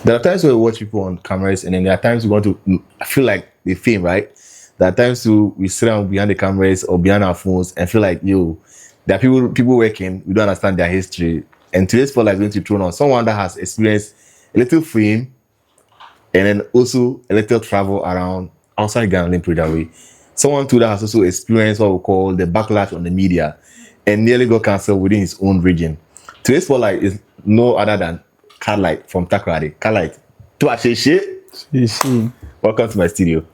There are times where we watch people on cameras, and then there are times we want to feel like they fame, right? There are times we sit down behind the cameras or behind our phones and feel like, yo, there are people working, we don't understand their history. And today's spotlight is going to be thrown on someone that has experienced a little fame and then also a little travel around outside Ghana, let me put it that way. Someone too that has also experienced what we call the backlash on the media and nearly got cancelled within his own region. Today's spotlight is no other than Karlite from Takrade. Karlite, to Asheshe, You see, welcome to my studio.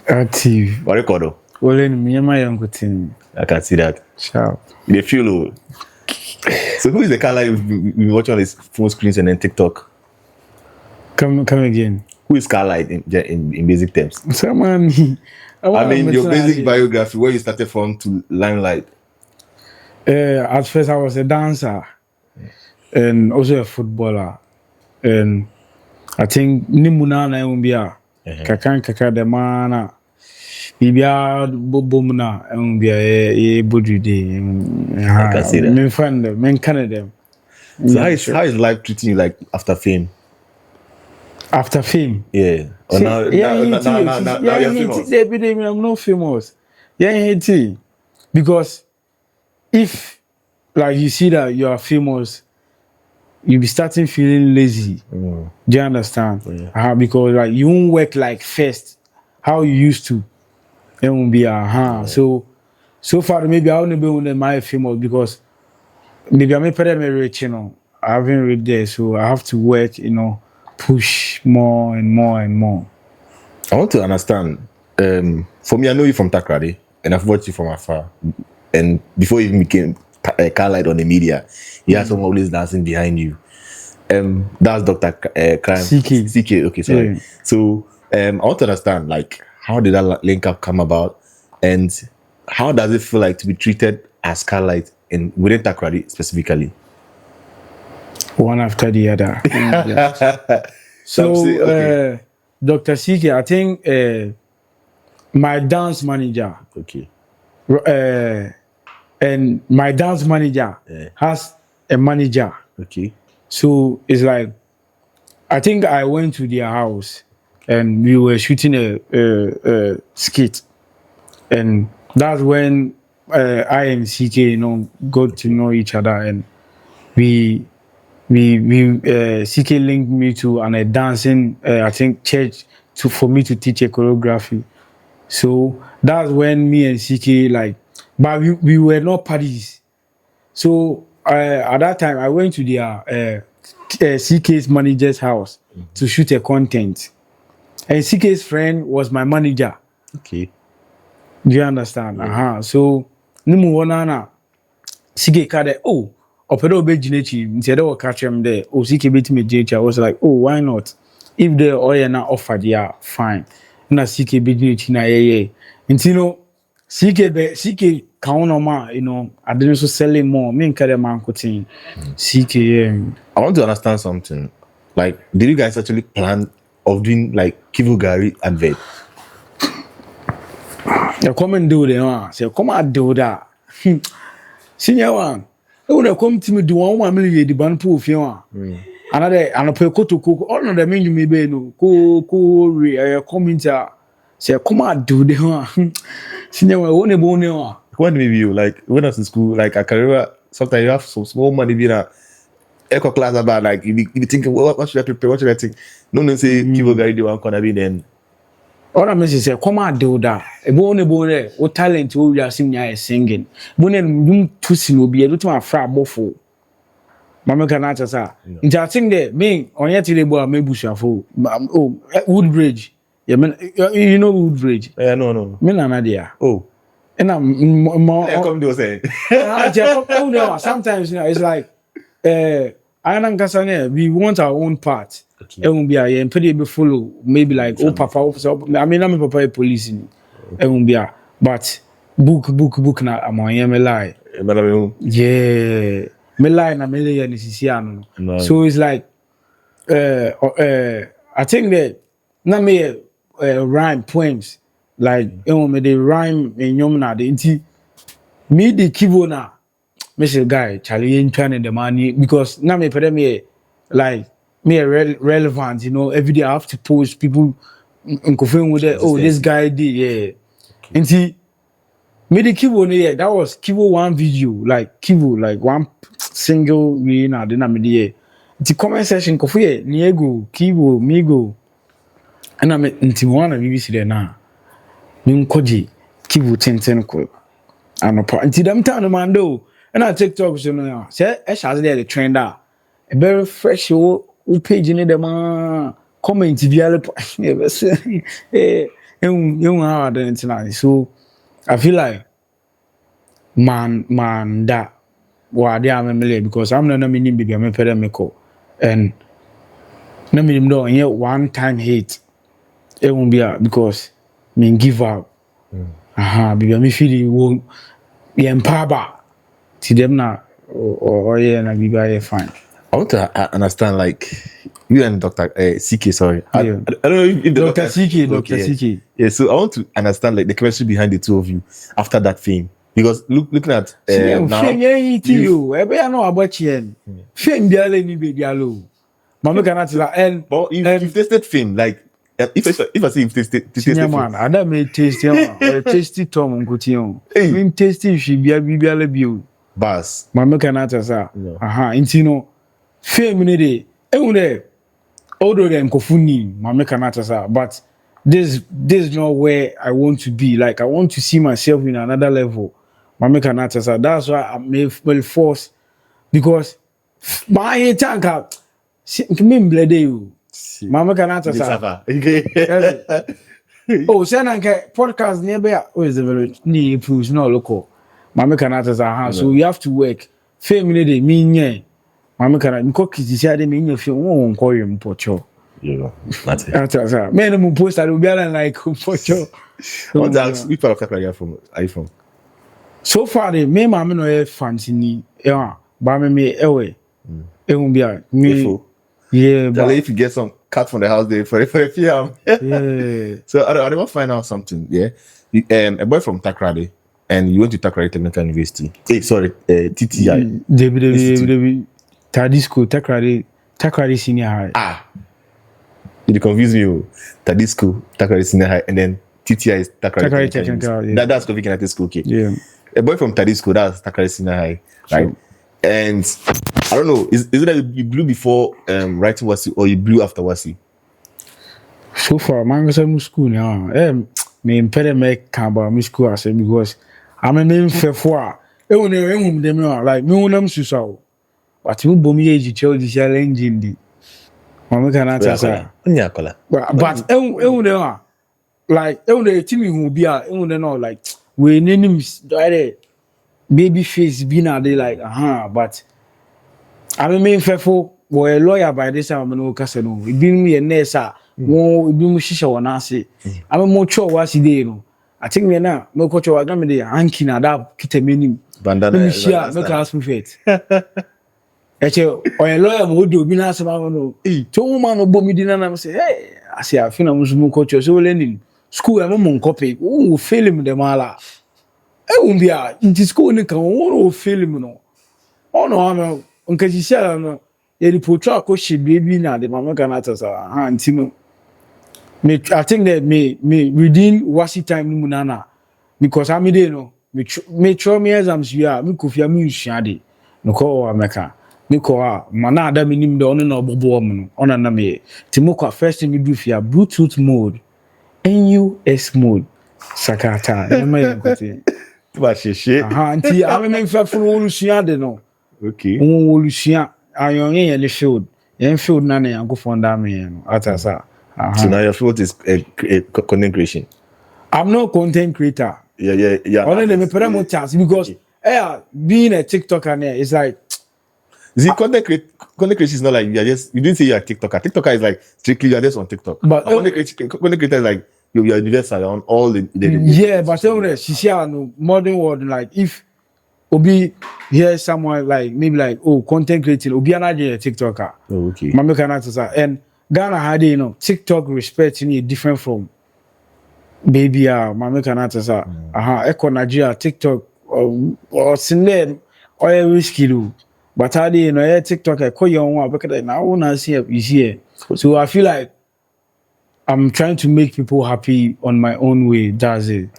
active. What record? Well, in me and my young team. I can see that. Sharp. They feel low. So who is the Karlite we've been watching on his phone screens and then TikTok? Come again. Who is Karlite in basic terms? Someone. I mean, your basic biography, where you started from to limelight. At first, I was a dancer and also a footballer. And I think Nimuna na umbia. Kaka de mana. Bibia bobomuna umbia bududi. I can see that. Men friend them, men Canada. So how is life treating you like after fame? After fame? Yeah. Oh, now you're famous. I'm not famous. Yeah, because if like you see that you are famous, you be starting feeling lazy. Do you understand? Yeah. Because like you won't work like first how you used to. It won't be Yeah. So far maybe I won't be with my famous because maybe I'm a rich, I haven't read there, so I have to work, push more and more and more. I want to understand. For me, I know you from Takrade, and I've watched you from afar. And before you even became Karlite on the media, you had someone always dancing behind you. That's Dr. Crime. CK. Okay, sorry. Yeah. So I want to understand, like, how did that link up come about, and how does it feel like to be treated as Karlite within Takrade specifically? One after the other. So, okay. Dr. CK, I think my dance manager, Okay. and my dance manager has a manager. Okay. So it's like, I think I went to their house and we were shooting a skit, and that's when I and CK, got to know each other, and we CK linked me to a dancing I think church for me to teach a choreography. So that's when me and CK but we were not parties. So at that time I went to their CK's manager's house to shoot a content, and CK's friend was my manager. Okay. Do you understand? Yeah. So nimu wonana CK kade Opedo be jinechi, instead of catch him there, CK bit me jinechi. I was like, why not? If the oil na offered, yeah, fine. Na CK be jinechi na yeah. And CK count on ma, I didn't so selling more. Me and Kade man cutting CK. I want to understand something. Like, did you guys actually plan of doing like Kivu Gari advert? You come and do that. Say, come and do that. Senior one. When I come to me, do 1 million the band pool fiona. Another and a cook all of the menu me be no comment say come and do the one. Senior one only bone. When maybe you like when I was in school, like I can remember sometimes you have some small money being a echo class about like you be thinking what should I prepare, what should I think? No say Kivu Gari the one gonna be then. All I mean is say come and do that. A bone what talent you are singing. When you pussy no be able to my fra bofo. Mama can answer sir. I think that me on yet till boy me bushafo. Woodbridge. Yeah, man, you know Woodbridge. Yeah, no. Me na nadia. Oh. And I'm more. Come do say. Sometimes it's like I and we want our own part. It won't be a and follow maybe like papa officer. I mean I'm papa police in it won't be but book na I'm on me lie. Yeah. Me lie na me lie so it's like I think that na me rhyme poems like me they rhyme in yomna the me the kivo na Mr. Guy, Charlie ain't trying the money because now me put me like me relevant, you know, every day I have to post people confirm with that, oh, this guy did, yeah. And see, me the Kivo, yeah, that was Kivo one video, like Kivo, like one single, you know, then I'm the comment section, Kofi, Niego, Kivo, Migo, and I'm into one of BBC there now. Koji, Kivo 10 and until them time man do, and I TikTok, so now, say, I shall there the trend out. A very fresh page in the comment young hard tonight. So I feel like man that why they are because I'm not meaning baby I'm a and no meaning no and yet one time hate it won't be because me give up. Baby me feel it won't be empowered to them now or yeah and be fine. I want to understand, like, you and Dr. CK, sorry. I don't know if Dr. CK. Yeah, so I want to understand, like, the chemistry behind the two of you after that fame. Because looking at now... Fame, you. I know about you. Fame, they are letting me be alone. Mama cannot tell and... But you've tasted fame, like, if I say you've tasted fame... I don't make taste, tasty Tom and Coution. When tasty, she be a BBL. Bas. Mama cannot tell Intino. Fame in the day, although them kofuni, my canata, but this is not where I want to be. Like I want to see myself in another level. My canata, that's why I may well force because my tank out. Me blade you, Mama canata. Oh, send podcast nearby. Oh, is the very need proves no local. Mama canata, so you have to work. Fame in the day, mean Mama can cook it. She had a mean if you won't call him Pocho. Yeah, that's it. That's man, I'm post that will be like Pocho. What's that? Which part of Kakra are you from? So far, the me, mamma, no fancy, yeah, but me, away. It won't be a me. Yeah, but if you get some cut from the house there for a few. Yeah. So I want to find out something. Yeah, a boy from Takrade, and you went to Takrade Technical University. Hey, sorry, TTI. David. Tadisco, Takrade Senior High. You confuse me. Tadisco, Takrade Senior High, and then TTI is Takrade Technical. Yeah. That's Kofi Kinati School, okay? Yeah. A boy from Tadisco, that's Takrade Senior High, right? Sure. And I don't know, is it that you blew before writing Wasi or you blew after Wasi? So far, I'm going to school now. Me impediment can't buy me school because I'm a name for like me when I'm so. But you bomb age child is challenging the Mama cannot answer. But like team will be like we name baby face being a day like but I mean faithful boy a lawyer by this time no casino. It been me a nurse won't be mushisha one answer. I'm a more sure what's the no. I think me now no coach or agami de hanky na that kita meaning bandana share no class with it. Or a lawyer would do be nice about no. Two man of bomb dinner and say, hey, I say, I feel I'm some coach so learning school. I'm on copy. Oh, fail him the mala. I won't be out into school and come on, fail him no. Oh, no, I'm on you said, no, the portrait coach baby now, the mama can answer, Antino. I think that me within wasi time munana because I'm there no. Me try me exams you are, me kufia me shadi. No call America. Niko mana ada minim de ono na obobo no ona na me timoko first thing you do for Bluetooth mode NUS mode sakata e ma yenkote ba sheshe nti ameme mfafuru olusua de no okay olusua ayon yen le field na na yanko fonda me no atasa so now your field is content creation. I'm not content creator. Yeah only me pere mo chance because being a TikToker is like see, content creation is not like you didn't say you're a TikToker. TikToker is like strictly you're just on TikTok. But content creator is like you're universal on all the yeah, but she share no modern world like if Obi hear someone like maybe like content creating Obi another TikToker. Oh, okay. Mama can answer and Ghana had TikTok respecting it different from baby Mama can answer. Echo Nigeria TikTok or Sinne or risky do. But I did, TikTok, I call you on one, because now I want to see you here. So I feel like I'm trying to make people happy on my own way. That's it.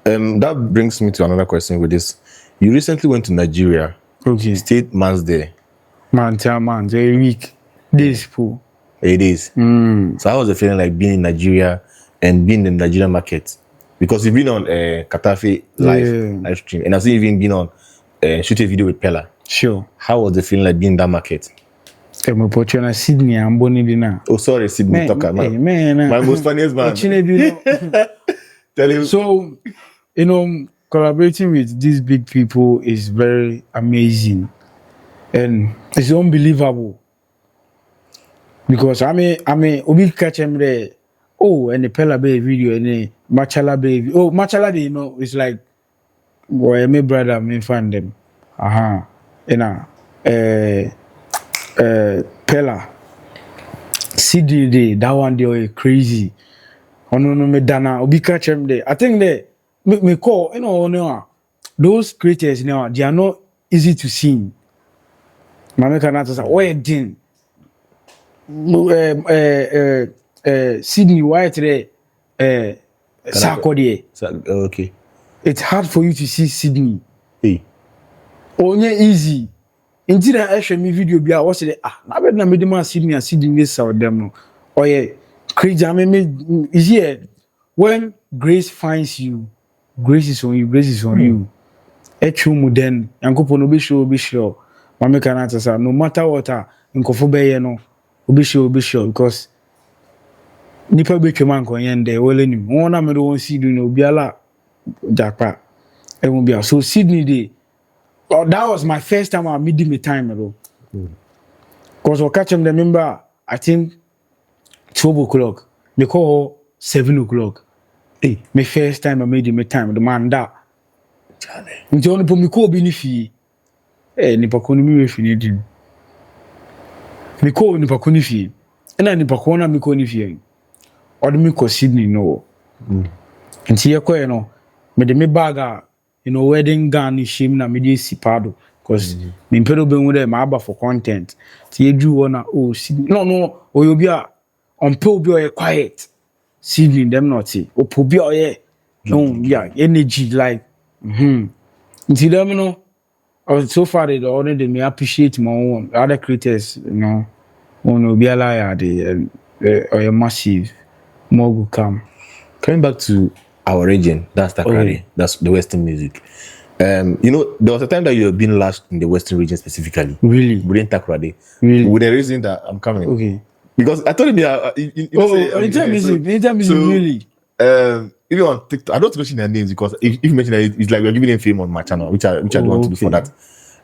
That brings me to another question with this. You recently went to Nigeria. Okay. Stayed months there. Man, a week. Days full. 8 days. So how was the feeling like being in Nigeria and being in the Nigerian market? Because you've been on Katafe live stream, and I've even been on shoot a video with Pella. Sure. How was the feeling like being in that market? I'm portraying Sydney. I'm born in Oh, sorry, Sydney talker, man. My most funniest man. Tell him. So, collaborating with these big people is very amazing, and it's unbelievable. Because I mean, we catch him there. Oh, and the Pella Bay video and the Machala baby. Oh, Machala, it's like, boy, my brother, me find them. Pella. CD day, that one they were crazy. Oh no, me dana. Obi catch him there. I think they me call, those creators now, they are not easy to sing. Mama cannot say, oh, it didn't. Sydney White there, Sarkodie. Okay. It's hard for you to see Sydney. Hey. Only easy. Indeed, I show me video. Be I watch it. I bet na me demand Sydney and Sydney is out them no. Oh yeah, crazy. I mean, is here when grace finds you, grace is on you. Grace is on you. Echumu then. Yanko no be sure. Mama cannot say no matter what. Nkofo be ye no. Be sure because nipa be twema nkonye nde wole nim won na me do won Sydney no obiala japa e won bia so Sydney day that was my first time I made me time though because I catch them remember I think 12 o'clock they call 7 o'clock my first time I made me time the man that nti on po mi ko bi ni fi nipa ko ni mi we fi ni di mi ko nipa ko ni fi na nipa ko na mi ko ni fi or me ko Sydney no nti ye ko no me de me bag wedding gown shame na me dey sipado because me pedo be hu dem aba for content ti ye ju na oh Sydney no oyobi a on pe obi o quiet Sydney them not o po bi o ye no yeah energy like nti dem no so far they already me appreciate my own other creators obi ala ya dey massive more will come. Coming back to our region, that's Takrady, that's the Western music. There was a time that you have been last in the Western region specifically. Really? Within Takrady. Really? With the reason that I'm coming. Okay. Because I told him, really? If you're on TikTok, I don't mention their names because if you mention that, it's like we're giving them fame on my channel, which I don't want to do for that.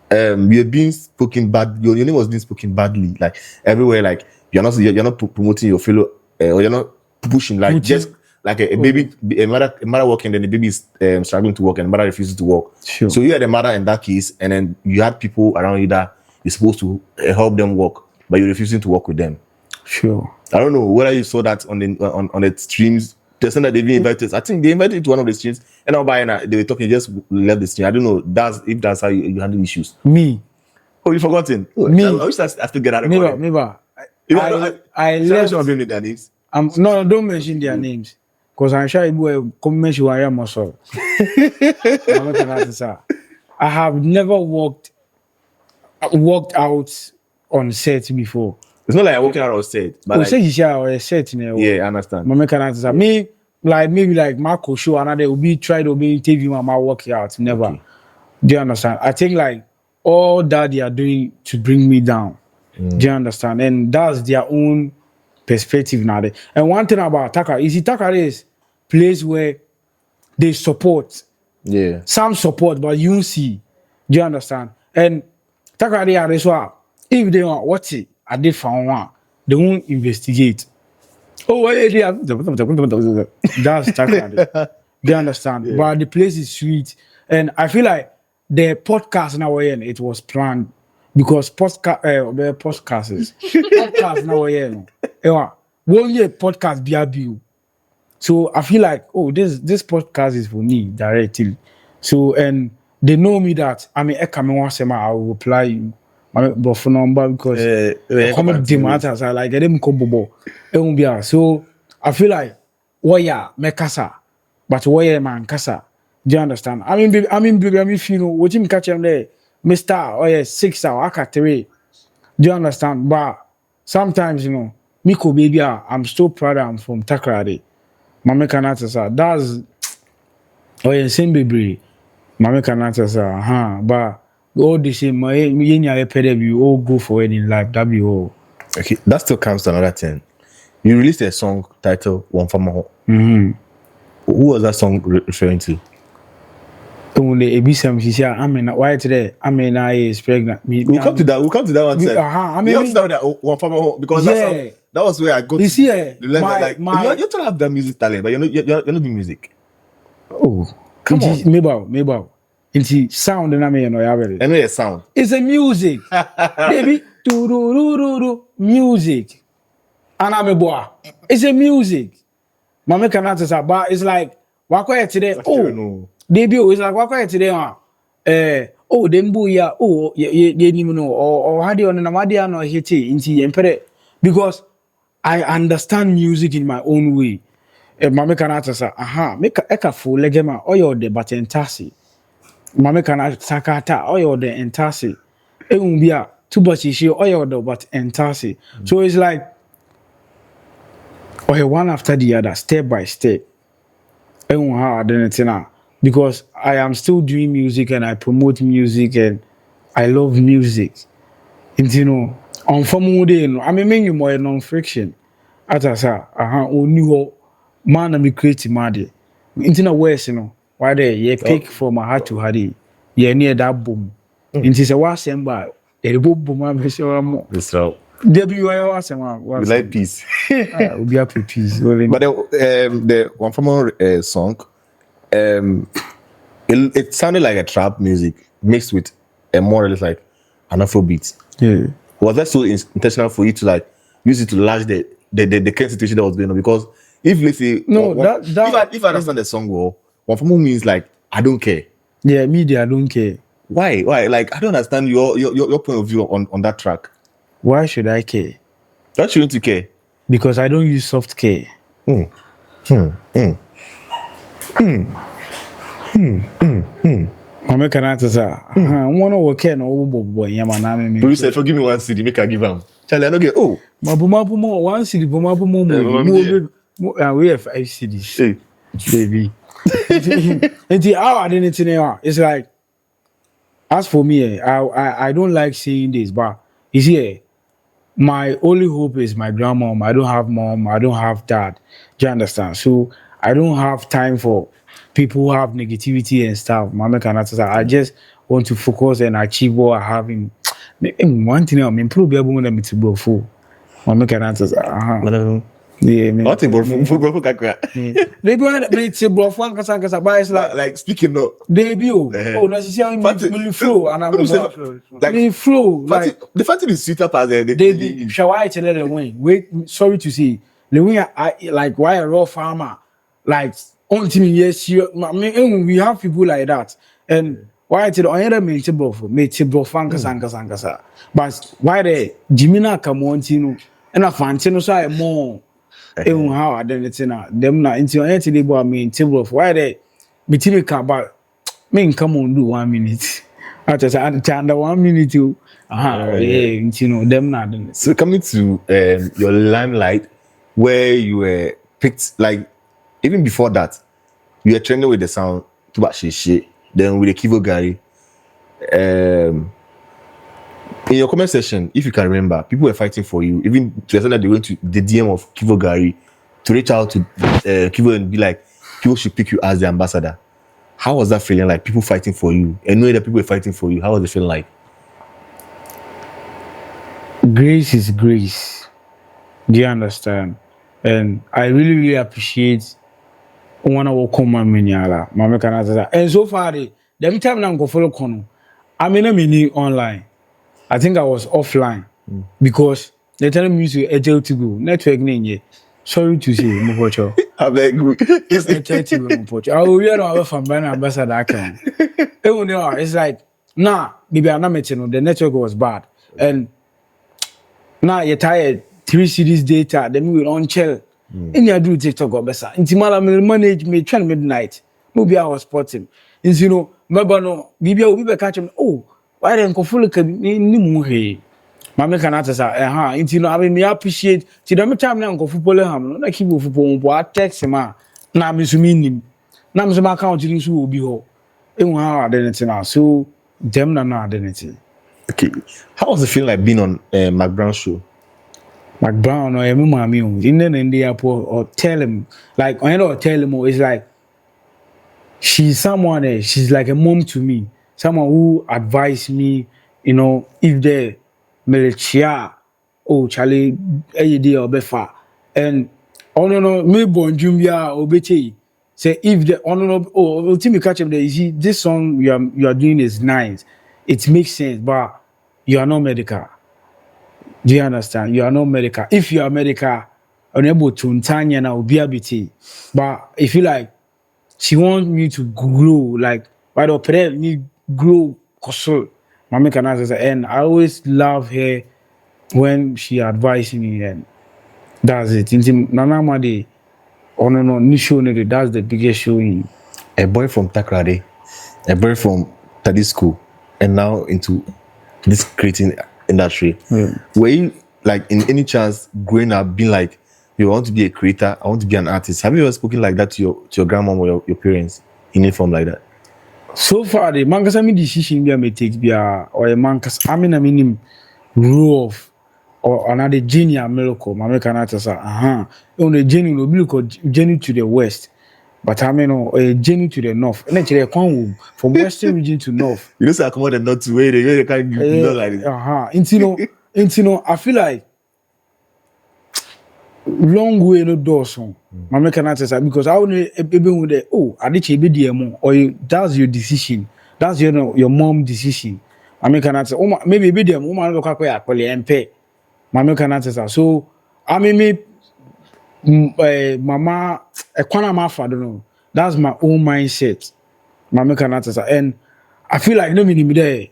We have been spoken bad. Your name was being spoken badly, like everywhere. Like you're not promoting your fellow, or you're not pushing like just like a baby, a mother working, then the baby is struggling to work, and the mother refuses to work. Sure. So you had a mother in that case, and then you had people around you that you're supposed to help them work, but you're refusing to work with them. Sure. I don't know whether you saw that on the streams. The that they've been invited. I think they invited to one of the streams, and they were talking, just left the stream. I don't know. That's how you handle issues. Me. Oh, you forgotten? Me. I wish I still get out of it. Maybe. I left. Their names. No, don't mention their names. Because I'm sure you will come mention who I am also. I have never walked out on set before. It's not like I walking out on set. But like, say or set in there. Yeah, I understand. Mama can answer. Me, like maybe like Marco show another will be try to be interview my work out. Never. Okay. Do you understand? I think like all that they are doing to bring me down. Do you understand? And that's their own perspective now. And one thing about Taka is place where they support. Yeah. Some support, but you see. Do you understand? And Taka they are as well. If they want what it, I did found one, they won't investigate. Oh, yeah. That's Taka. Do you understand? Yeah. But the place is sweet. And I feel like the podcast now it was planned. Because podcast now one year podcast BRB. So I feel like this podcast is for me directly. So and they know me that I mean I will reply you but for number because comedy matters. I like them combo. So I feel like warrior mekasa, but warrior man kasa. Do you understand? Baby, if you know what him catch him there, Mister or 6 hour, I 3. Do you understand? But sometimes Miko baby, I'm still proud I'm from Takrade. Mama Kanata sa that's same baby. Mama Kanata sa but all the same my you all go for it in life, that be all. Okay, that still comes to another thing. You released a song titled One Farmer. Mm-hmm. Who was that song referring to? Only Ebisam, she said, why today? I is pregnant. We'll come to that one. You have to know that One Farmer because that was where I got you see, you're trying to have that music talent, but you're not doing music. Oh, come on. Maybe. It's sound and I know a sound. It's a music. Baby, music. And I'm a boy. It's a music. Mama cannot say, but it's like, what quiet today? Oh, debut is like, what quiet today? Oh, them booyah. Oh, you didn't even know. Or had you on an Amadia no hit into Emperor. Because I understand music in my own way. Mama cannot say, make a eka full legema, or you're the but entasi. Mama cannot sakata, or you're the entasi. It won't be a too much issue, or you're the but entasi. So it's like, one after the other, step by step. Because I am still doing music and I promote music and I love music. And on formal day, I mean, more non-friction. As I say, only man me create mad. Into worse, why they ye pick from my heart to Hardy. Ye near that boom. Into the was by a boom, I'm sure. We like peace. We'll be happy peace. But the One Farmer song, it sounded like a trap music mixed with a more or less like an Afro beat. Yeah. Was that so intentional for you to like use it to lash the current situation that was going on? Because if let's say if I understand the song well, One Farmer means like I don't care. Yeah, media I don't care. Why? Like I don't understand your point of view on that track. Why should I care? Why shouldn't you care? Because I don't use soft care. Mama can answer, sir. One of care no boy, Yaman. Producer, forgive me 1 CD, make I give him. Charlie, I don't get Mabumabu 1 CD, Bumabu, we have 5 CDs. Baby. And the hour I didn't know. It's like, as for me, I don't like saying this, but you see, my only hope is my grandmom. I don't have mom. I don't have dad. Do you understand? So I don't have time for people who have negativity and stuff. Mama cannot say. I just want to focus and achieve what I have in. One thing I'm probably able to make it full. Mama cannot say. Yeah, what thing, bro? They do it to bro. One kasa, but it's like speaking up. Debut. Oh, no, she me flow, and I'm like flow. Like the fact is sweeter past the debut. Shall I tell them win? Wait, sorry to say, the win. I like why a raw farmer, like until yes, we have people like that, and why tell the other me table for me table kasa. But why the Jimina come on, and I find so I more. Even how I didn't know them not into anything about me in table of why they between about me come on do 1 minute. I just under 1 minute too. Them not. So coming to your limelight, where you were picked, like even before that, you were trending with the sound to Bashishi, then with the Kivo Gary. In your comment section, if you can remember, people were fighting for you, even to the extent that they went to the DM of Kivo Gary to reach out to Kivo and be like, Kivo should pick you as the ambassador. How was that feeling like? People fighting for you and knowing that people were fighting for you. How was it feeling like? Grace is grace. Do you understand? And I really, really appreciate one of our common miniala, Mama Canada. And so far, them time I'm go follow Kono. I'm in a mini online. I think I was offline because they telling me to ejel to go network name. Sorry to say, Mopocho. I beg you. I will hear our from brand ambassador. It's like, nah, maybe I'm not mentioning the network was bad. And now you're tired 3 series data, then we don't chill. And you do TikTok or better. Intimala manage me 12 midnight. Maybe I was sporting. And you know, maybe no, maybe I will be catch him. Oh, why then Kofulu can ni muhe. Mama can answer, you know, I mean, me appreciate. See, the time now go football ham. No, like he will football. But text him. Now I'm assuming. Now I'm some account you will be ho. And we have identity now. So them na identity. Okay. How was it feel like being on Mac Brown's show? Mac Brown or mommy in the airport or tell him like I don't tell him it's like she's someone else. She's like a mom to me. Someone who advised me, you know, if the militia oh Charlie AD or Befa and oh no me born Jumia or Betty say if the oh Timmy catch him there you see this song you are doing is nice. It makes sense, but you are not medical. Do you understand? You are not medical. If you are medical, unable to untanya na obiabiti. But if you like, she wants me to grow, like why do me grow kosol. Mama can answer, and I always love her when she advises me, and that's it. Nana Madi, oh no, Nisho, that's the biggest show in. A boy from Takrade, a boy from Tadi school, and now into this creating industry. Were you like in any chance growing up being like you want to be a creator, I want to be an artist? Have you ever spoken like that to your grandmom or your parents in any form like that? So far the mankasa me decision be may take be or a mankasa I mean rule of or another genius miracle my can artist on the journey no be journey to the west. But I mean, a journey to the north. And actually, from western region to north. You know, say I come out the north to where they can't give like this. I feel like long way no doorson. My can answer because I only even with the I did be DM or that's your decision. That's your mom decision. I can answer. Oh, maybe be DM. Woman look up where I pay. My can answer. So I mean me. Mama, a corner my father, no. That's my own mindset. Mama can answer, and I feel like no meaning there.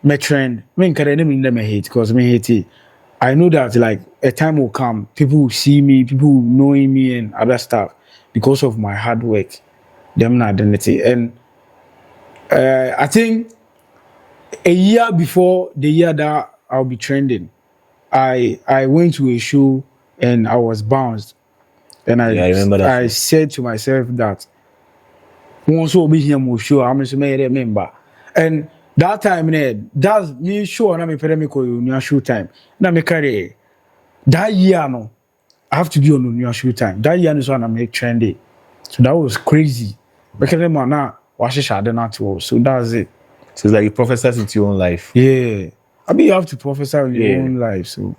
My trend, me can no mean them hate because me hate it. I know that like a time will come, people will see me, people will knowing me and other stuff because of my hard work, them identity. And I think a year before the year that I'll be trending, I went to a show. And I was bounced. And I remember that. I said to myself that once will be here more sure I'm just made a member. And that time that's me sure I'm a pandemic on show time. Now me carry that year no. I have to be on your show time. That year is when I make trendy. So that was crazy. Because them now wash it shade not to. So that's it. So it's like you prophesy into your own life. Yeah. I mean you have to prophesy in your own life. So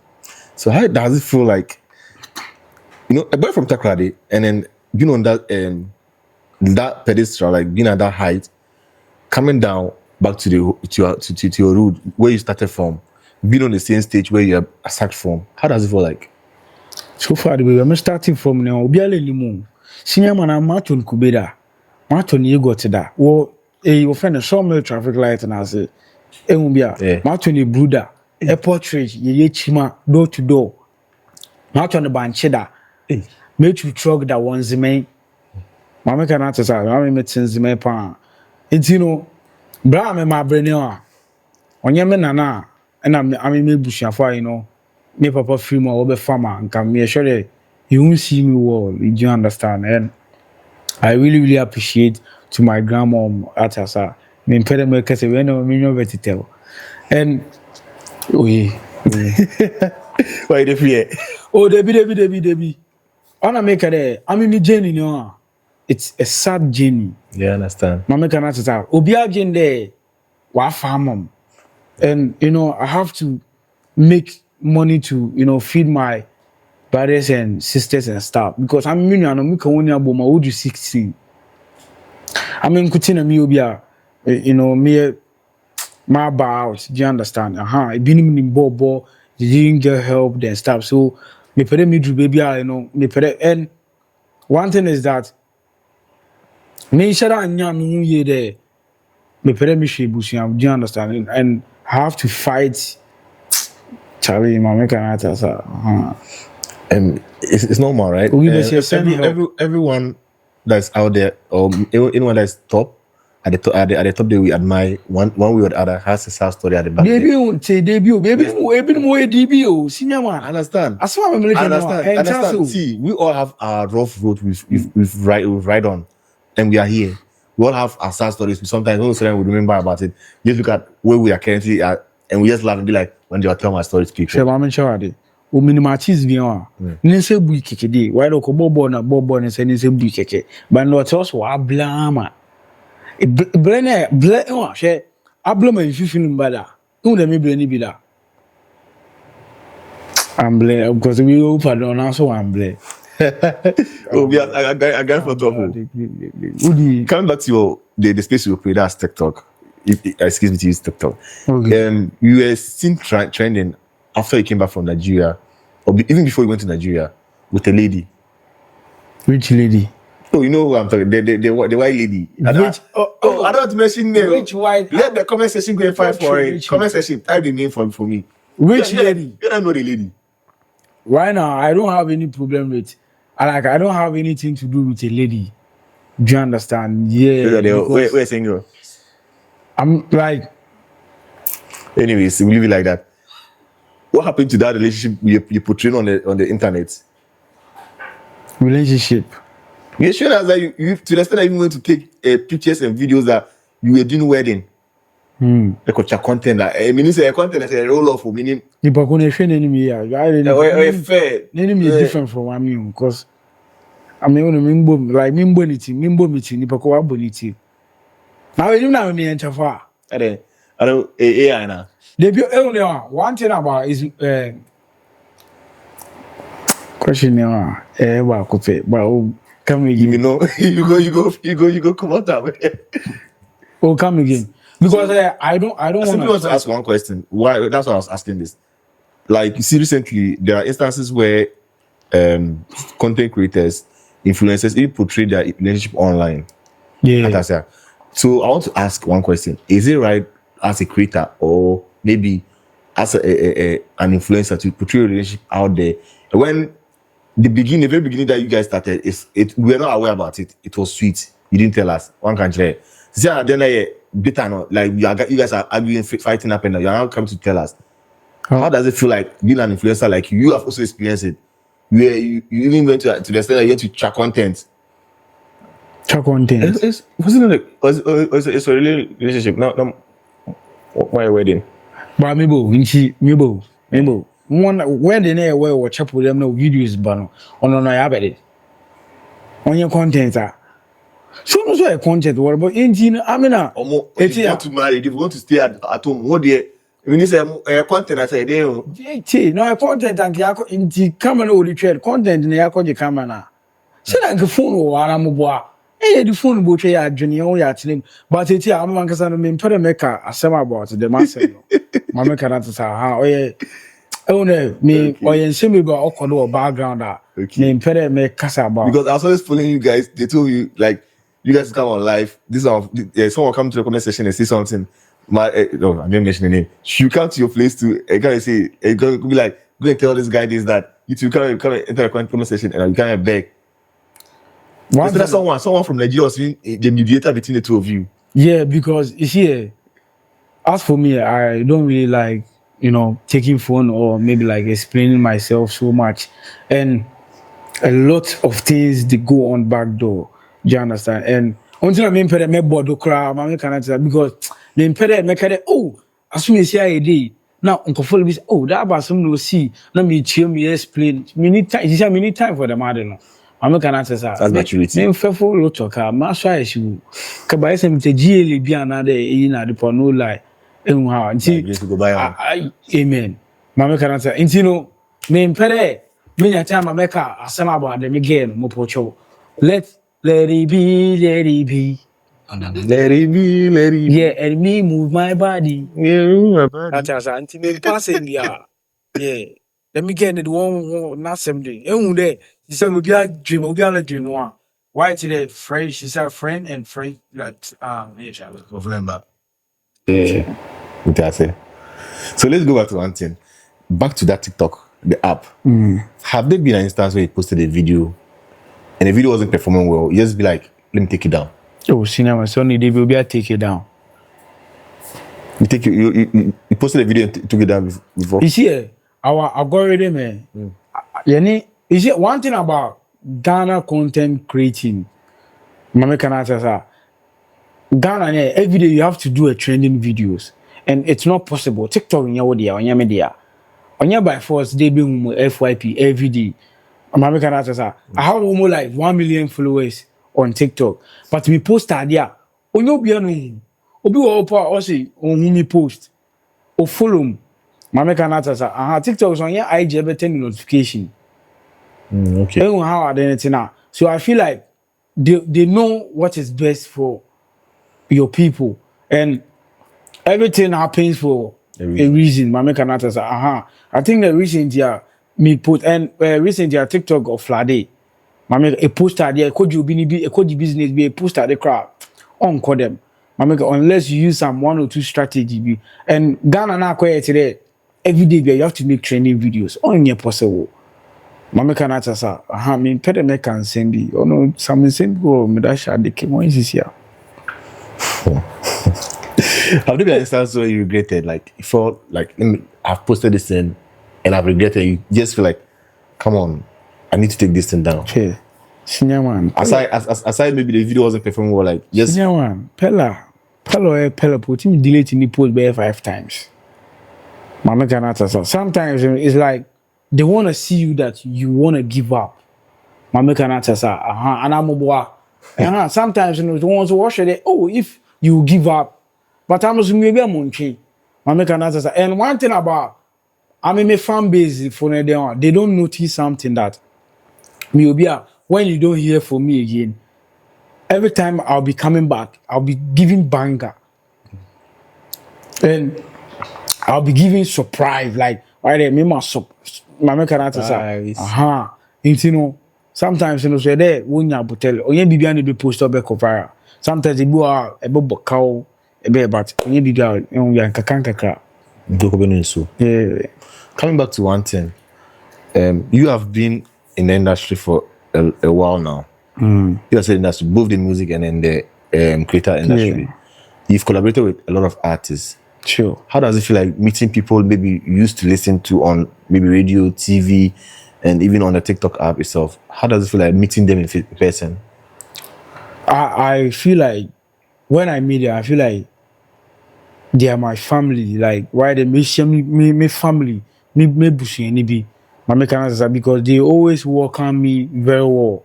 how does it feel like? You know, a boy from Takrade, and then being on that pedestal, like being at that height, coming down back to your road where you started from, being on the same stage where you are sacked from. How does it feel like? So far, the way I'm starting from now, Obiale Limu, senior man, I'm Martin Kubeda, Martin, you got to that. Well, your friend, a sawmill traffic light, and I say, Martin, a brother, a portrait, ye chima, door to door, Martin, a bancheda. Make you truck that one zime. Mama can answer that. I mean, it's zime pan. It's bra me my brain on your nana, and I mean, maybe bushafar, me papa free my over farmer and come me sure that you won't see me well. Do you understand? And I really appreciate to my grandmom at Asa. Me pede me kase we no me no better tell. And why the fear? Oh, Debbie. When I make it, I mean, the journey, it's a sad journey. Yeah, I understand. Mama can answer that. Obia there, wa farm, and I have to make money to feed my brothers and sisters and stuff because I'm me can only about my old 16. I mean, kutina me obia, me my out. Do you understand? Been in bobo, they didn't get help and stuff. So me pere me do baby, me pere. And one thing is that me shara anya no ye there. Me pere me she busia. Do you understand? And I have to fight Charlie, mama cannot answer. It's normal, right? We just send help. Everyone that's out there, or anyone that's top at the top, that we admire one way or the other has a sad story at the back. Baby, won't say debut. Baby, more DBO. Senior man. Understand? That's why I'm looking Understand. See, we all have our rough road we've ride on, and we are here. We all have our sad stories. We sometimes we remember about it. Just look at where we are currently at, and we just laugh and be like, when they are telling my stories to people. Sure, I'm sure I o minimatize bi on ne se bu keke dey why do ko bobo na bobo ne se bu keke but no tell us wa blama e blene ble o she ablama if you feel bad who dem be ni bi da I'm blame because we open on also I'm blame. Oh, yeah, I got for trouble. Coming back to the space you create as TikTok. Excuse me to use TikTok. Okay. You were seen trending after you came back from Nigeria, or even before you went to Nigeria, with a lady. Which lady? Oh, you know who I'm talking. The white lady. I don't want to mention name. Which white? Let the comment section go and find for it. Comment section, type the name for me. Which lady? You don't know the lady. Right now, I don't have any problem with. I don't have anything to do with a lady. Do you understand? Yeah. We're single. I'm like. Anyways, we leave it like that. What happened to that relationship you portrayed on the internet? Relationship. You showed us that you to the extent that you went to take pictures and videos that you were doing wedding. Like your content that I mean, it's a content that's a roll off for meaning. You but when you enemy, fair. Enemy is different from me because I mean when mimbo meeting ni pako aboniti. Now you know me enchafa. I don't AI na. Debut only one thing about is question now. Well, but come again. You know, you go come out that way. Oh, come again. Because I don't want to ask one question. Why? That's why I was asking this. Like, you see, recently there are instances where content creators, influencers, even portray their relationship online. Yeah. So I want to ask one question: is it right as a creator, or maybe as an influencer, to portray a relationship out there when the very beginning that you guys started, we were not aware about it. It was sweet. You didn't tell us. One can share. See, then like you guys are arguing, fighting up, and you're now coming to tell us. How does it feel like being an influencer? Like you have also experienced it. You even went to the extent that you had to track content. Track content. It's a relationship. No, why a wedding? But Mibo. One wedding where we chop with them no videos bano. On I have it. On your content so no so content what about engine amina if you want to marry, if you want to stay at home, what there when you say content I say there no content and yako inti camera no the trade content na yako the camera na say na phone o ara mo boa the phone bo twa ya adwene o ya tene but eti am man kasa no me mpere meka asem about the master no ma meka na tsa ha oye me oye nsemi ba okodo background me mpere me kasa about because I was always following you guys. They told you like you guys come on live. Someone come to the comment section and say something. I'm not mentioning the name. You come to your place to kind of say, go be like, go and tell this guy this that. You two come enter the comment section and you can't beg. That someone from Nigeria was being the mediator between the two of you. Yeah, because you see, as for me, I don't really like taking phone or maybe like explaining myself so much, and a lot of things they go on back door. Do you understand? And until I mean, me bodo cry, my cannot because the impeded me kade as soon as I day now uncle follow me that about some no see let me chill me explain me need time you say me need time for the matter no my cannot say that's maturity me faithful lot of car ma so I should ka buy some te GL bi another na the no lie and how amen my cannot say intino me impeded me time I make asem about them again mo pocho let it be. Let it be. Yeah, and me move my body. Yeah, move my body. That's anti me passing yeah. Let me get it one not same day. And there, she said we be a dream one. Why today friend? She said friend and friend that November. Yeah. So let's go back to one thing. back to that TikTok, the app. Have there been an instance where you posted a video and the video wasn't performing well? You just be like, let me take it down. Oh, cinema, Sonny, they will be able to take it down. You posted a video and took it down before? You see, our algorithm, you see, one thing about Ghana content creating, Mama Kanata, Ghana, every day you have to do a trending videos. And it's not possible. TikTok in your dia, on your media. On your by force, they be FYP every day. Mama Kanata, I have almost like 1 million followers on TikTok. But me post idea. On your biano. Obi opa also on me post. Or follow me. Mama Kanata, TikTok is on your IG everything notification. Okay. They don't know how identity now. So I feel like they know what is best for your people. And everything happens for a reason. Mama Kanata say, I think the recent year me put and recent year TikTok of Friday. Mama a poster there, could you be a code business be a poster the crowd on call them. Mama unless you use some 1 or 2 strategy be and Ghana now quiet today. Every day you have to make training videos on your possible. Mama Kanata say, me pede me can send you. Oh no, some send go me that shot the came on this year. Have there been an instance where you regretted, like, you felt like I've posted this thing and I've regretted? You just feel like, come on, I need to take this thing down. Okay, senior man. Aside, maybe the video wasn't performing well, like, yes. Senior man, Pella, put him deleting the post by 5 times. Mama Kanata say, sometimes it's like they want to see you that you want to give up. Mama Kanata say, and I'm sometimes they want to watch it. Oh, if you give up. But I'm maybe a monkey. Mama Kanata say, and one thing about my fan base for them, they don't notice something that me will be when you don't hear from me again. Every time I'll be coming back, I'll be giving banger. And I'll be giving surprise, like why they me Mama Kanata say, you know, sometimes you know say there when you hotel or you be be post up a cover. Sometimes they go a cow but you be there you kakra. Coming back to one thing, you have been in the industry for a while now. You have said industry, both the music and then the creator industry. Yeah. You've collaborated with a lot of artists. Sure. How does it feel like meeting people maybe you used to listen to on maybe radio, TV, and even on the TikTok app itself? How does it feel like meeting them in person? I feel like when I meet them, I feel like they are my family. Like why they me family, me bushi any be. My Kanata because they always welcome me very well.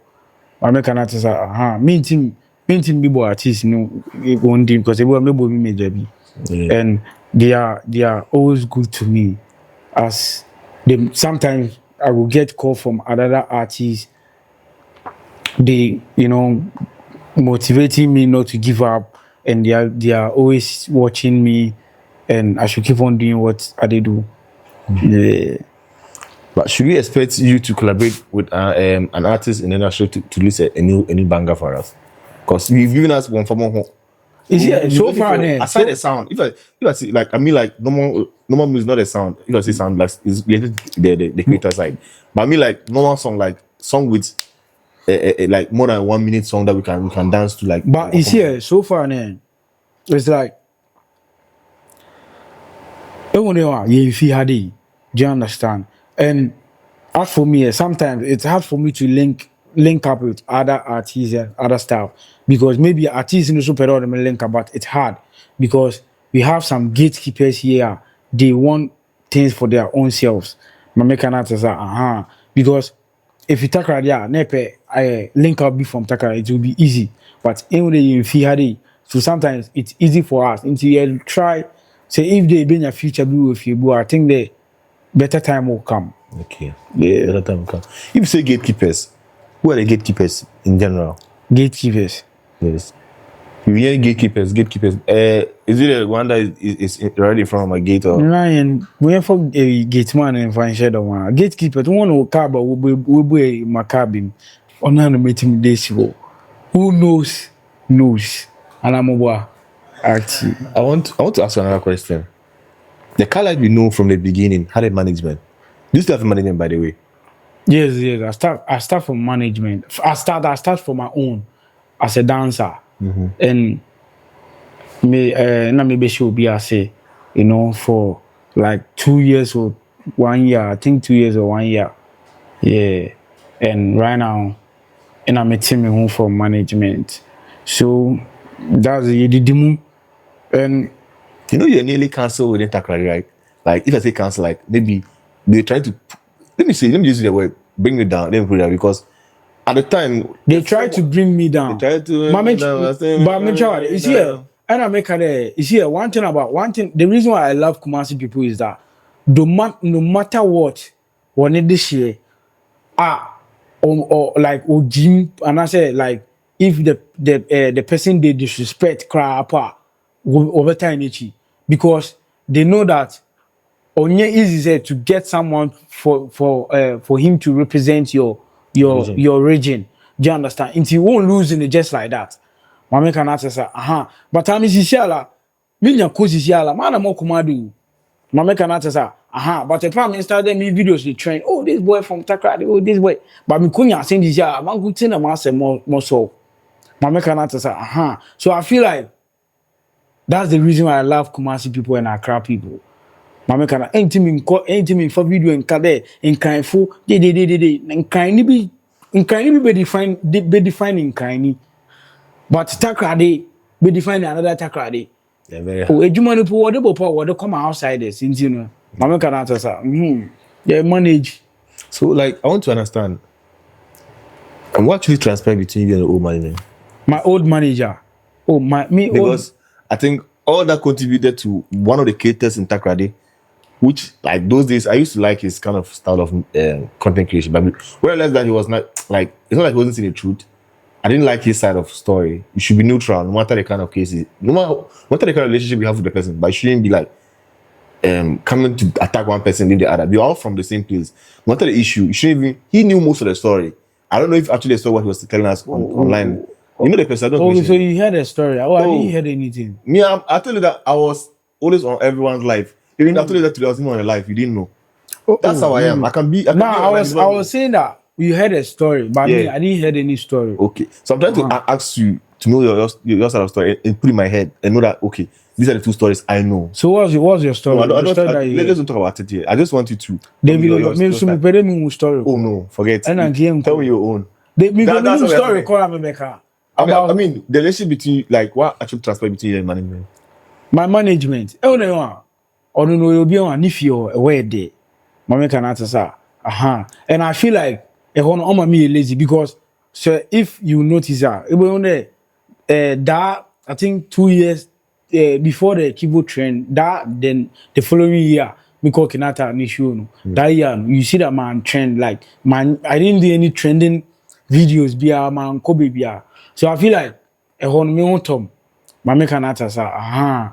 My Kanata say, meeting people artists, you know, one thing because they will maybe me baby. And they are always good to me. As they sometimes I will get call from other artists. They motivating me not to give up, and they are always watching me, and I should keep on doing what I do. Yeah. But should we expect you to collaborate with an artist in the industry to release a new banger for us? Because you've given us one for more. So far, aside the sound, if I see like like normal music is not a sound. If I say sound like is related to the creator side, but I mean like normal song with like more than 1 minute song that we can dance to like. But you see, so far, it's like you feel do you understand? And as for me, sometimes it's hard for me to link up with other artists and other stuff because maybe artists in the super link up, but it's hard because we have some gatekeepers here. They want things for their own selves. My artists because if you take I link up from Takara, it will be easy. But anyway, you feel so sometimes it's easy for us until you try. Say if they be in a future blue with you, I think the better time will come. Okay. Yeah, better time will come. If you say gatekeepers, who are the gatekeepers in general? Gatekeepers. Yes. You hear gatekeepers. Is it the one that is right in front of my gate or? Ryan, we have for a gate man and find shadow one. Gatekeeper, the one who car but will be my cabin. On an meeting this who knows. And I'm over. Actually, I want to ask you another question. The Karlite we know from the beginning had a management. Do you still have a management, by the way? Yes. I start from management. I start from my own as a dancer. And me na maybe she will be I say, you know, for like 2 years or 1 year. I think 2 years or 1 year. Yeah. And right now, and I'm a team home for management. So that's the demo. And You know, you're nearly cancelled within Takrady, right? Like, if I say cancel, like, maybe they're trying to, let me use the word, bring me down, let me put it down, because at the time, they try to bring me down. they tried to, But me try. You see, and I make it. You see, one thing. The reason why I love Kumasi people is that no matter what need this year, or like Jim, and I say like if the person they disrespect cry up over time because they know that only easy to get someone for him to represent your region. Do you understand? And you won't lose in it just like that. Mama can answer say, but I'm Sisiala, Minya Kosisiala, man, I'm Kumadu. Mama can answer say, but the prime minister then me videos they train. Oh, this boy from Takrady, oh, this boy. But me kunya saying this year, man, good thing I'm more so. Mama can answer say, So I feel like that's the reason why I love Kumasi people and Accra people. Mama kana anything for video and kade in kind fu de in kind ni be define in kind but Takrady be define another Takrady. they're very Oh, ejuma no po wode bopo wode come outsiders you know. Mama kana answer say they manage. So, like, I want to understand, and what actually transpired between you and the old manager? My old manager. Oh, Because I think all that contributed to one of the caterers in Takrady, which, like, those days, I used to like his kind of style of content creation. But when I realized that he was not, like, it's not like he wasn't seeing the truth. I didn't like his side of story. You should be neutral, no matter the kind of cases, no matter the kind of relationship you have with the person, but you shouldn't be like, coming to attack one person, leave the other. We're all from the same place. No matter the issue, you shouldn't even, he knew most of the story. I don't know if actually they saw what he was telling us online. You know the person, I don't know. So you heard a story. I didn't hear anything. Me, I told you that I was always on everyone's life. Even I told you that today I was even on your life. You didn't know. That's how I am. I can be. I was saying that you heard a story, but me, I didn't hear any story. Okay, so I'm trying to ask you to know your side of story and put in my head and know that okay, these are the two stories I know. So what's your story? No, let's don't talk about it here. I just want you to. Story. Oh no, forget. Tell me your own. That's story. I mean, the relationship between, like, what actually transpired between you and management? My management. Oh no, you'll be on if you're aware there. Mama can answer, sir. And I feel like on me lazy because so if you notice that it was only that I think 2 years before the keyboard trend, that then the following year, because Kinata an issue that year you see that man trend like man I didn't do any trending videos bia man Kobe bia. So I feel like me on Tom, Mama can answer, sir.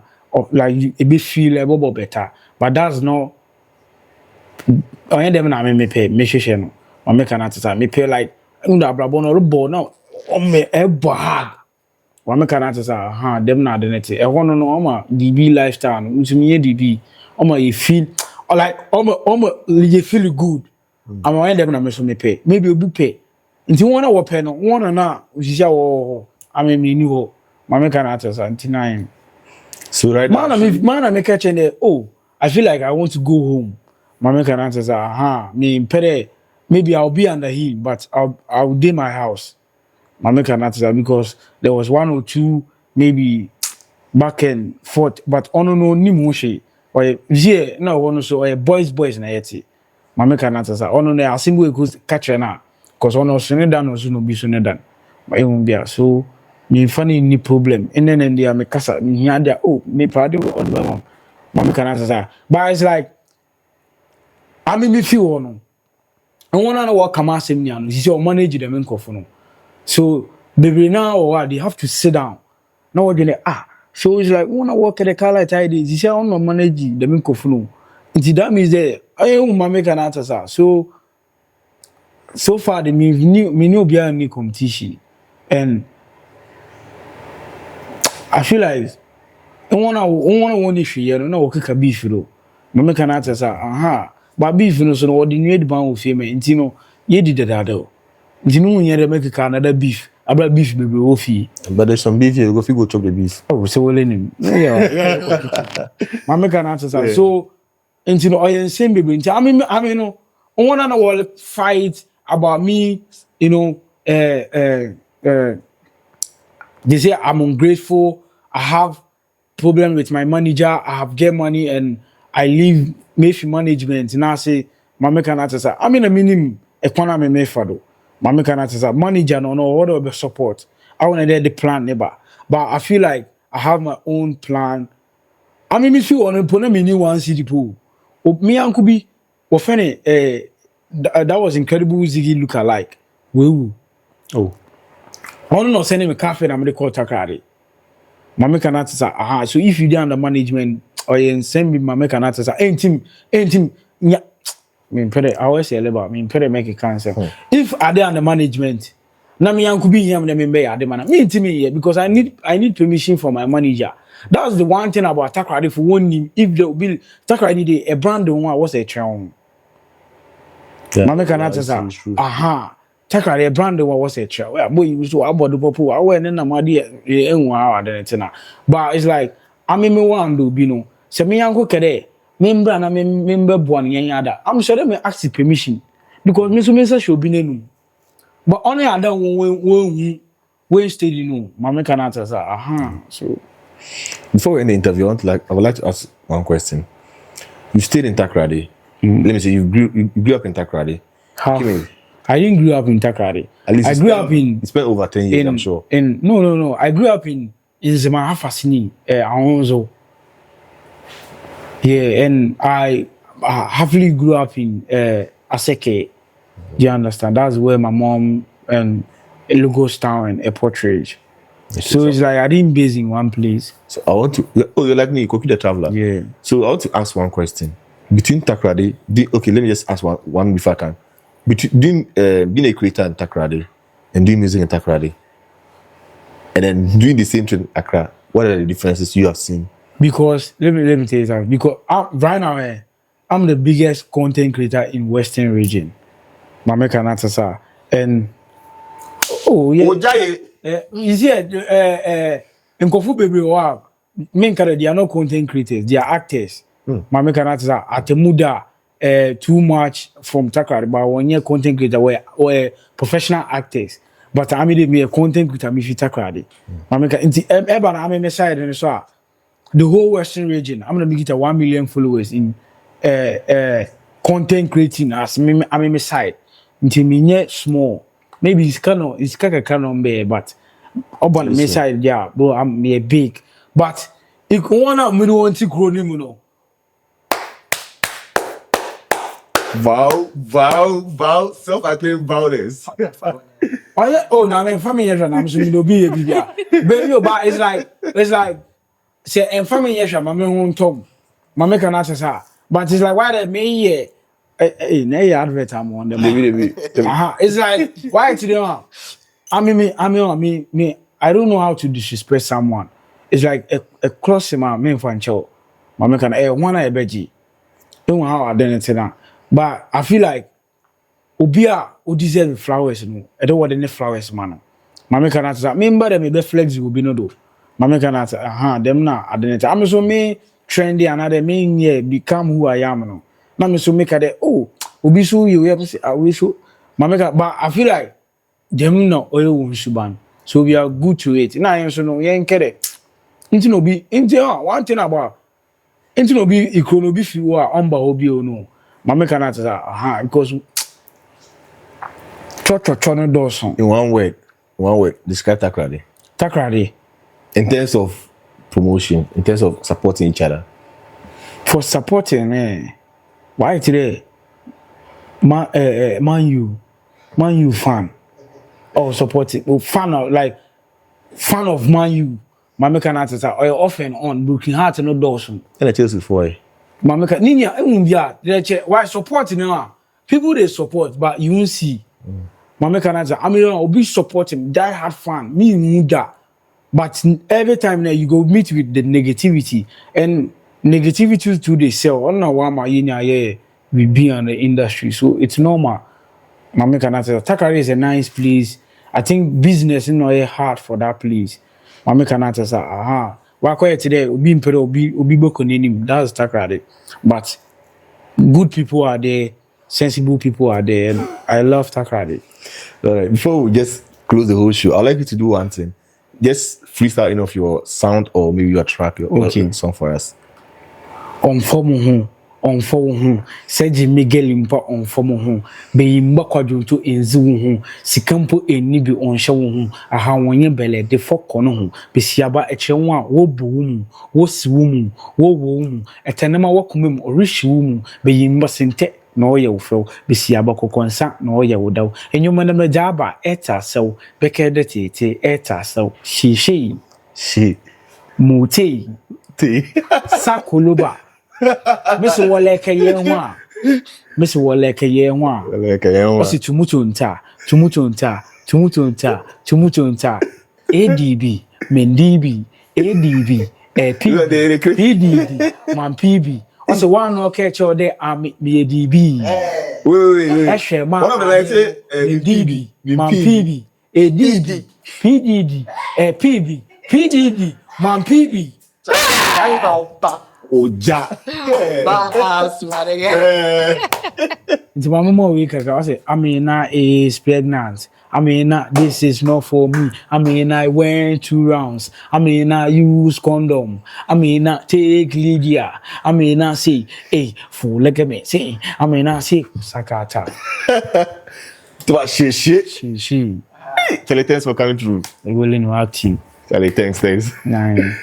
Like a bit feel a bit better, but that's not. I them na me pay me share no. Mama can answer me pay like unda brabo no robo now. Me e bag. Mama can answer them na the net. E one no oma DB lifestyle no. Ntumi DB. Oma you feel like oma you feel good. I'm when them na me so me pay. Maybe you be pay. Nti one na pay no. One na usisia wo. I mean me ni ho. Mama can answer 99. So right man, I make a change. Oh, I feel like I want to go home. Mama can answer, maybe I'll be under him, but I'll do my house. Mama can answer because there was 1 or 2 maybe back and forth, but no ni moshi or yeah no one so boys na yeti. Mama can answer no I simply goes catch na because ono sunedan no no be sunedan. But it won't be so. Me funny any problem and then they are me kasa me here there me proud of mama can answer but it's like I mean me feel no and one and what come asem ni ano you see manage them nkofo no so baby now or what they have to sit down now what you so it's like one work at the Karlite ideas you see on manage them nkofo no that means that I mama can answer so far the me new be any competition and I feel like one issue here, no work beef though. Mama can answer, aha. But beef no so no the new ban of fame intino ye did that though. Intino ye make another beef. Abra beef baby wofi. But there's some beef here, go chop the beef. Oh, so well in him. Yeah. Mama can answer. So intino oyen same baby. I mean no one and all fight about me, you know, they say I'm ungrateful, I have problem with my manager, I have get money and I leave Mayfi management. Now I say, Mama can say, I'm in a minimum economy mefado. Mama can say, manager no whatever support. I want to get the plan never. But I feel like I have my own plan. I mean, if you want to put me new one city pool, me and Kubi, that was incredible. Ziggy look alike. Woo. Oh, I don't know sending me cafe and I'm going to call Takari. Mama cannot say, aha. So if you do under management or you send me, Mama cannot say, ain't him, yeah. I always say about me, make a cancer. If I do under management, na me could be here, me because I need permission from my manager. That's the one thing about Takrade for one name. If they will be Takrade a brand one was a charm. Mama cannot say, aha. Takrade a brand one was a charm. Well, boy, you so about the popo. I went in my dear, but it's like I mean, me one do be no. Se me yanko kede, member and I member born yan yada. I'm sure they may ask permission because me so me say should be no. But only other when steady no. Mama cannot say, aha. So before we end the interview, I would like to ask one question. You stayed in Takrade. Let me say you grew up in Takrade. How? I didn't grow up in Takrade. I grew up in. You spent over 10 years, I'm sure. No. I grew up in Zemahafasini, Alonso. Yeah, and I happily grew up in Aseke. Do you understand? That's where my mom and Lagos Town and Airport Ridge. So it's like I didn't base in one place. So I want to. Oh, you're like me, Koki the Traveler. Yeah. So I want to ask one question. Between Takrade, okay, let me just ask one before I can. Between being a creator in Takrade and doing music in Takrade, and then doing the same thing in Accra, what are the differences you have seen? Because let me tell you something. Because right now, I'm the biggest content creator in Western region. Mama Kanatasa and you see, in Kofu baby, wow, men they are not content creators, they are actors. Mama Kanatasa Atemuda. Too much from Takrade, but 1 year content creator were professional actors. But I mean, a content creator, me Takrade. I'm a side and so the whole Western region. I'm gonna make it 1 million followers in content creating as me. I'm a side. Until me small. Maybe it's kind of big, but about me side, yeah, bro, I'm me big. But if one of me don't want to grow, you know. Vow, self-acclaimed violence. Oh, now I'm family. I'm so you be a baby, but it's like say and family. My home Tom, my make an answer, but it's like why that me hey, advert I'm on them. It's like why today? I mean, I don't know how to disrespect someone. It's like a close man, me for child. My make an one I beji. Don't know how I done it now. But I feel like Obia who deserve flowers no. I don't want any flowers man. Mama can answer. Remember them be flexible be no do. Mama can answer. Them na identity. I'm so me trendy another me yeah become who I am no. Now me so make that obi so you have to say I wish so. Mama can but I feel like them no oil won suban. So we are good to it. Now you so no yen kere. Into no be into one thing about into no be economy be fi wa amba obi o no. Mama cannot say, because church no Dawson. In one word, describe Takrade. Takrade. In terms of promotion, in terms of supporting each other. For supporting, why today? Man U fan. Or supporting, fan of Man U. Mama cannot say, or off and on, Brooklyn Heart no Dawson. And I tell you before. Mama can why supporting now? People they support, but you won't see. Mama can answer. I mean, I'll be supporting die hard fan. Me that. But every time now you go meet with the negativity and negativity to the sell. On one my we be on the industry, so it's normal. Mama can answer. Takari is a nice place. I think business is not hard for that place. Mama can answer. Aha. Why quiet today? Obi impero obi boko nenim. That's Takari. But good people are there, sensible people are there, and I love Takari. All right. Before we just close the whole show, I'd like you to do one thing. Just freestyle enough your sound or maybe your track, your song for us. On form Seji Miguel impa on form be mbakwadwo to enzi ho sikampo eni bi on hye ho aha wonye bele de foko no ho be siaba ekyerwo a wo bu mu wo si mu wo mu etenema wakomem orishi mu be yimba sente na oye wo few be siaba kokonsa na oye wo daw enyoma na majaba eta sew beke de tete eta sew shi muti sakoloba Miss Waleka Yenwa. Miss Waleka Yenwa. Osi tumutunta. ADB, Mendibi, ADB, PDB, Man PB. Also, one no catch all day, me ADB. Wait. Ashe, man. One of the like say, DB, Man PB, ADB, PDD, PDD, Man PB. Oja. It's my mama week. I say, Amina is pregnant. Amina, this is not for me. Amina, I went 2 rounds. Amina, use condom. Amina, take Lydia. Amina, say, hey, fool, look at me. Say, Amina, say, Sakata. She. Charlie, thanks for coming through. I will know how to. Charlie, thanks. Nine.